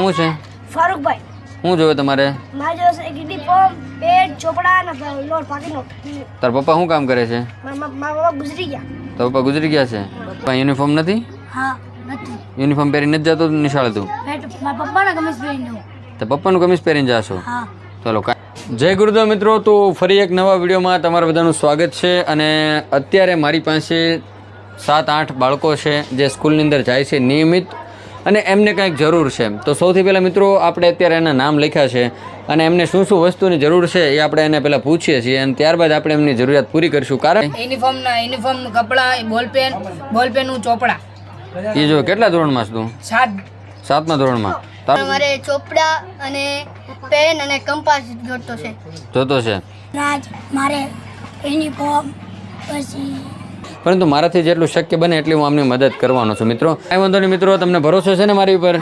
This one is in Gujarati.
શું છે? ફારૂકભાઈ. શું જોવે તમારે? મારે જોશે એક યુનિફોર્મ, પેન્ટ, ચોપડા અને લોટ પાકી નોટ. તાર પપ્પા શું કામ કરે છે? મારા પપ્પા ગુજરી ગયા. તાર પપ્પા ગુજરી ગયા છે? પણ યુનિફોર્મ નથી? હા નથી. યુનિફોર્મ પહેરીને જ જતો નિશાળે તું? મારા પપ્પાના કમીઝ પહેરીને જાઉં. તો પપ્પાનું કમીઝ પહેરીને જાશો? હા. ચલો જય ગુરુદેવ મિત્રો, તો ફરી એક નવા વિડીયોમાં તમારા બધાનું સ્વાગત છે. અને અત્યારે મારી પાસે 7-8 બાળકો છે જે સ્કૂલની અંદર જાય છે નિયમિત, અને એમને કંઈક જરૂર છે. તો સૌથી પહેલાં મિત્રો આપણે અત્યારે એના નામ લખ્યા છે અને એમને શું શું વસ્તુની જરૂર છે એ આપણે એને પહેલાં પૂછીએ છીએ, અને ત્યારબાદ આપણે એમની જરૂરિયાત પૂરી કરીશું. કારણ યુનિફોર્મ કપડાં, બોલપેનનું ચોપડા. એ જો કેટલા ધોરણમાં છે તું? 7મા ધોરણમાં. મારે ચોપડા અને પેન અને કંપાસ જોતો છે. રાજ મારે યુનિફોર્મ પછી પરંતુ મારાથી જેટલું શક્ય બને એટલી હું આમની મદદ કરવાનો છું મિત્રો. કાંઈ વાંધો નહીં મિત્રો, તમને ભરોસો છે ને મારી ઉપર?